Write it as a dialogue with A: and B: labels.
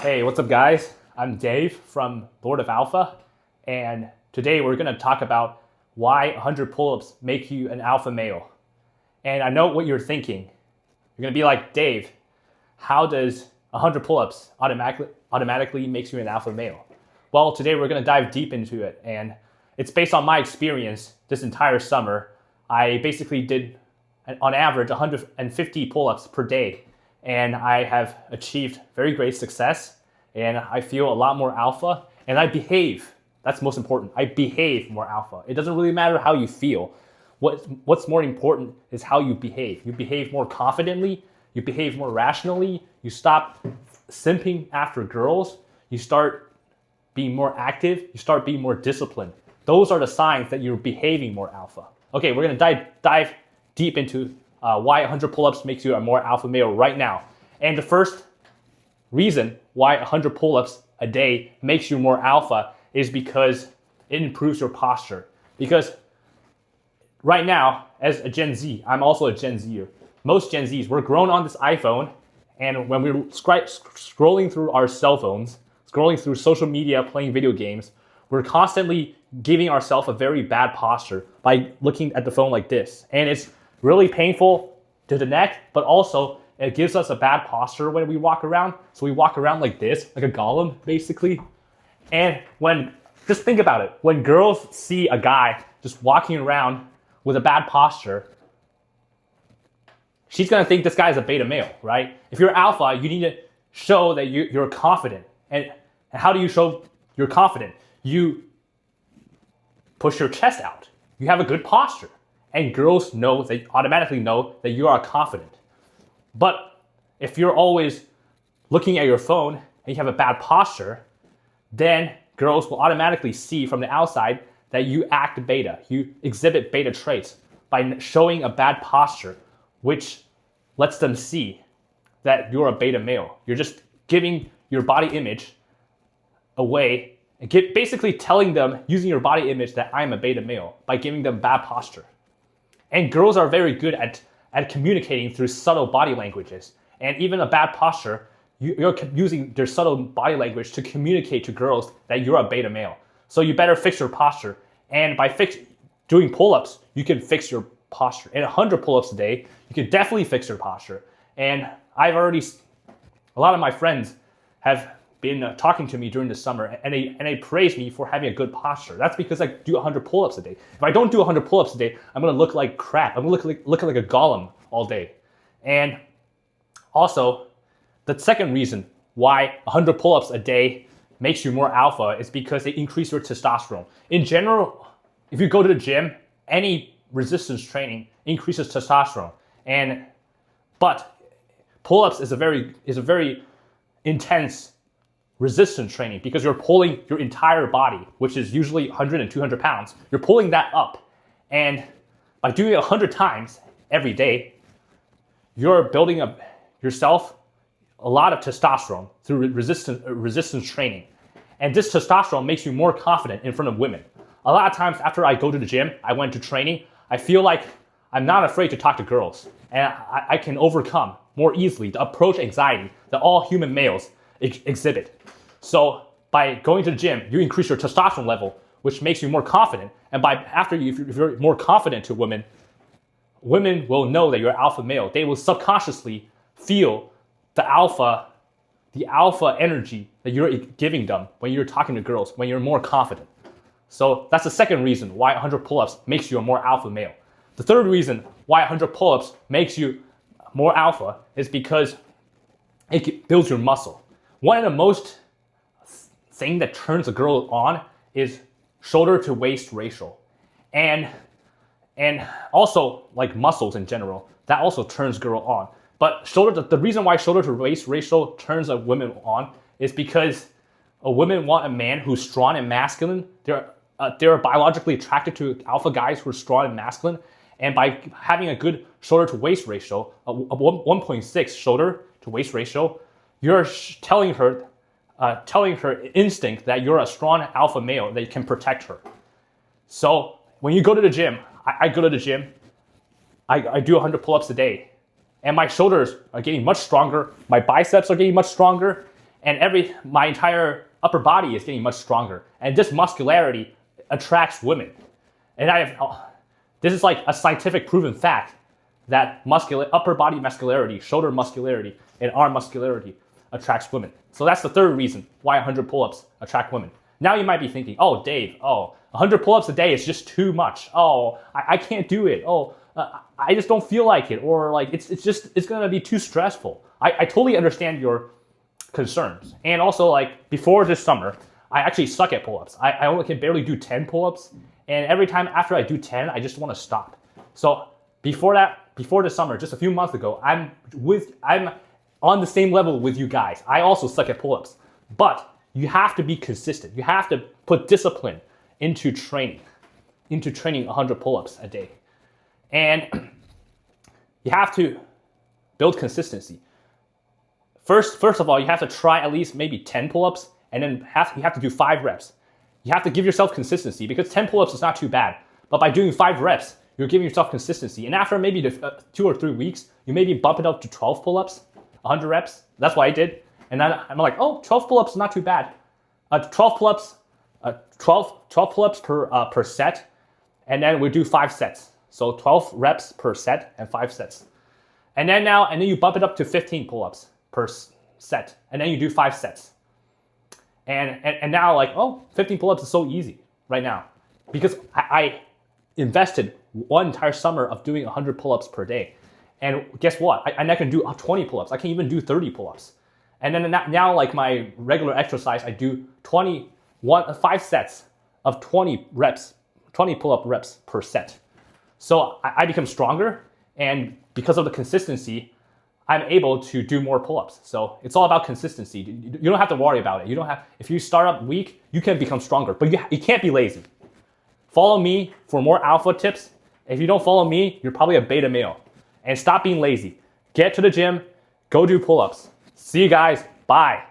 A: Hey, what's up, guys? I'm Dave from Lord of Alpha, and today we're going to talk about why 100 pull-ups make you an alpha male. And I know what you're thinking. You're going to be like, Dave, how does 100 pull-ups automatically makes you an alpha male? Well, today we're going to dive deep into it, and it's based on my experience this entire summer. I basically did, on average, 150 pull-ups per day, and I have achieved very great success, and I feel a lot more alpha, and I behave. That's most important. I behave more alpha. It doesn't really matter how you feel. What's more important is how you behave. You behave more confidently, you behave more rationally, you stop simping after girls, you start being more active, you start being more disciplined. Those are the signs that you're behaving more alpha. Okay, we're gonna dive deep into why 100 pull-ups makes you a more alpha male right now. And the first reason why 100 pull-ups a day makes you more alpha is because it improves your posture. Because right now, as a Gen Z, I'm also a Gen Zer. Most Gen Zs, we're grown on this iPhone, and when we're scrolling through our cell phones, scrolling through social media, playing video games, we're constantly giving ourselves a very bad posture by looking at the phone like this. And it's really painful to the neck, but also it gives us a bad posture when we walk around. So we walk around like this, like a golem, basically. And just think about it, when girls see a guy just walking around with a bad posture, she's gonna think this guy is a beta male, right? If you're alpha, you need to show that you're confident. And how do you show you're confident? You push your chest out. You have a good posture. And girls automatically know that you are confident. But if you're always looking at your phone and you have a bad posture, then girls will automatically see from the outside that you act beta. You exhibit beta traits by showing a bad posture, which lets them see that you're a beta male. You're just giving your body image away and basically telling them, using your body image, that I'm a beta male by giving them bad posture. And girls are very good at communicating through subtle body languages. And even a bad posture, you're using their subtle body language to communicate to girls that you're a beta male. So you better fix your posture. And by doing pull-ups, you can fix your posture. And 100 pull-ups a day, you can definitely fix your posture. And a lot of my friends have been talking to me during the summer, and they praise me for having a good posture. That's because I do 100 pull-ups a day. If I don't do 100 pull-ups a day, I'm gonna look like crap. I'm gonna look like a golem all day. And also, the second reason why 100 pull-ups a day makes you more alpha is because they increase your testosterone. In general, if you go to the gym, any resistance training increases testosterone. But pull-ups is a very intense resistance training because you're pulling your entire body, which is usually 100 and 200 pounds. You're pulling that up. And by doing it 100 times every day, you're building up yourself a lot of testosterone through resistance training. And this testosterone makes you more confident in front of women. A lot of times after I go to the gym, I went to training, I feel like I'm not afraid to talk to girls. And I can overcome more easily the approach anxiety that all human males exhibit. So by going to the gym, you increase your testosterone level, which makes you more confident. And if you're more confident to women, women will know that you're alpha male. They will subconsciously feel the alpha energy that you're giving them when you're talking to girls, when you're more confident. So that's the second reason why 100 pull-ups makes you a more alpha male. The third reason why 100 pull-ups makes you more alpha is because it builds your muscle. One of the most thing that turns a girl on is shoulder to waist ratio. And also like muscles in general, that also turns girl on. But the reason why shoulder to waist ratio turns a woman on is because a woman want a man who's strong and masculine. They're biologically attracted to alpha guys who are strong and masculine. And by having a good shoulder to waist ratio, a 1.6 shoulder to waist ratio, you're telling her instinct that you're a strong alpha male that can protect her. So when you go to the gym, I go to the gym, I do 100 pull-ups a day, and my shoulders are getting much stronger, my biceps are getting much stronger, and my entire upper body is getting much stronger. And this muscularity attracts women. And this is like a scientific proven fact that upper body muscularity, shoulder muscularity, and arm muscularity attracts women. So that's the third reason why 100 pull-ups attract women. Now you might be thinking, oh, Dave, 100 pull-ups a day is just too much. Oh, I can't do it. I just don't feel like it. Or like, it's gonna be too stressful. I totally understand your concerns. And also, like, before this summer, I actually suck at pull-ups. I only can barely do 10 pull-ups. And every time after I do 10, I just want to stop. So before the summer, just a few months ago, I'm on the same level with you guys. I also suck at pull-ups. But you have to be consistent. You have to put discipline into training 100 pull-ups a day. And you have to build consistency. First of all, you have to try at least maybe 10 pull-ups, and then you have to do 5 reps. You have to give yourself consistency, because 10 pull-ups is not too bad. But by doing 5 reps, you're giving yourself consistency. And after maybe 2 or 3 weeks, you maybe bump it up to 12 pull-ups, 100 reps. That's what I did. And then I'm like, 12 pull-ups is not too bad. 12 pull-ups per set, and then we do 5 sets. So 12 reps per set and 5 sets. And then you bump it up to 15 pull-ups per set, and then you do 5 sets. And now, like, 15 pull-ups is so easy right now, because I invested one entire summer of doing 100 pull-ups per day. And guess what? I can do 20 pull-ups. I can even do 30 pull-ups. And then now, like, my regular exercise, I do 5 sets of 20 pull-up reps per set. So I become stronger, and because of the consistency, I'm able to do more pull-ups. So it's all about consistency. You don't have to worry about it. If you start up weak, you can become stronger, but you can't be lazy. Follow me for more alpha tips. If you don't follow me, you're probably a beta male. And stop being lazy. Get to the gym, go do pull-ups. See you guys. Bye.